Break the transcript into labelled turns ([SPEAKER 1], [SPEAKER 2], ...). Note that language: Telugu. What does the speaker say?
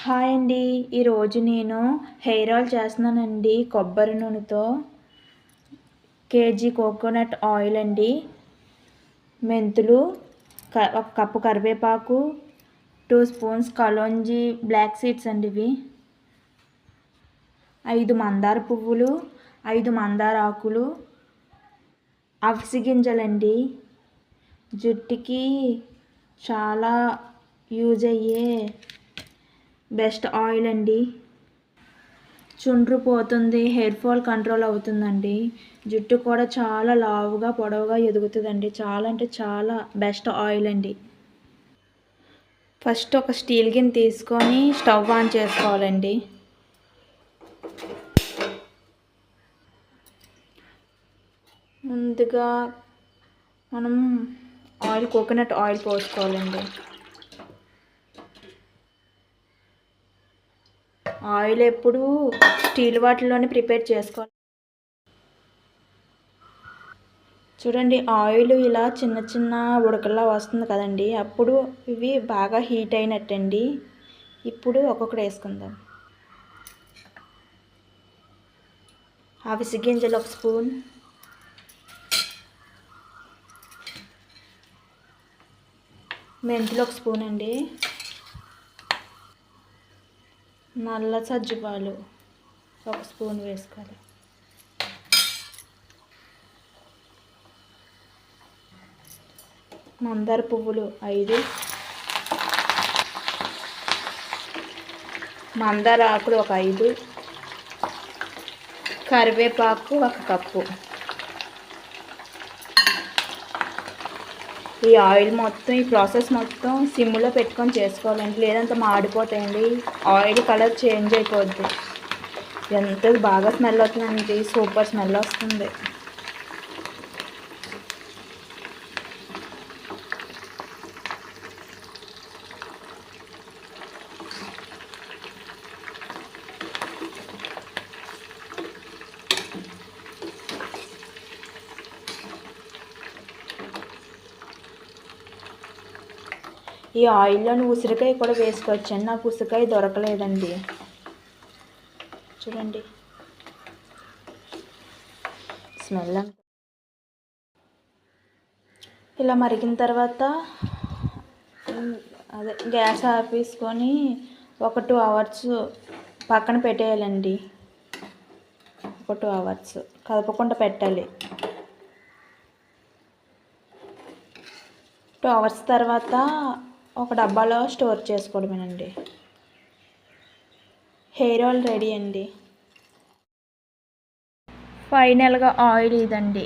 [SPEAKER 1] హాయ్ అండి. ఈరోజు నేను హెయిర్ ఆయిల్ చేస్తున్నానండి. కొబ్బరి నూనెతో కేజీ కోకోనట్ ఆయిల్ అండి, మెంతులు, ఒక కప్పు కరివేపాకు, 2 స్పూన్స్ కలోంజీ బ్లాక్ సీడ్స్ అండి. ఇవి 5 మందార పువ్వులు, 5 మందార ఆకులు, అవిసె గింజలండి. జుట్టుకి చాలా యూజ్ అయ్యే బెస్ట్ ఆయిల్ అండి. చుండ్రు పోతుంది, హెయిర్ ఫాల్ కంట్రోల్ అవుతుందండి. జుట్టు కూడా చాలా లావుగా పొడవుగా ఎదుగుతుందండి. చాలా అంటే చాలా బెస్ట్ ఆయిల్ అండి. ఫస్ట్ ఒక స్టీల్ గిన్నె తీసుకొని స్టవ్ ఆన్ చేసుకోవాలండి. ముందుగా మనం కోకోనట్ ఆయిల్ పోసుకోవాలండి. ఆయిల్ ఎప్పుడు స్టీల్ వాటిలోనే ప్రిపేర్ చేసుకోవాలి. చూడండి, ఆయిల్ ఇలా చిన్న చిన్న ఉడకల్లా వస్తుంది కదండి, అప్పుడు ఇవి బాగా హీట్ అయినట్టండి. ఇప్పుడు ఒక్కొక్కటి వేసుకుందాం. అవిసె గింజలు 1 స్పూన్, మెంతులు 1 స్పూన్ అండి, నల్ల సజ్జపాలు 1 స్పూన్ వేసుకోవాలి. మందార పువ్వులు 5, మందార ఆకులు 5, కరివేపాకు 1 కప్పు. ఈ ఆయిల్ మొత్తం, ఈ ప్రాసెస్ మొత్తం సిమ్లో పెట్టుకొని చేసుకోవాలండి, లేదంటే మాడిపోతాయండి. ఆయిల్ కలర్ చేంజ్ అయిపోద్ది. ఎంత బాగా స్మెల్ వస్తుందండి, సూపర్ స్మెల్ వస్తుంది. ఈ ఆయిల్లోని ఉసిరికాయ కూడా వేసుకోవచ్చండి. నాకు ఉసిరికాయ దొరకలేదండి. చూడండి, స్మెల్ ఇలా మరిగిన తర్వాత గ్యాస్ ఆపేసుకొని ఒక 2 అవర్స్ పక్కన పెట్టేయాలండి. ఒక 2 అవర్స్ కదపకుండా పెట్టాలి. 2 అవర్స్ తర్వాత ఒక డబ్బాలో స్టోర్ చేసుకోవడమేనండి. హెయిర్ ఆయిల్ రెడీ అండి. ఫైనల్గా ఆయిల్ ఇదండి.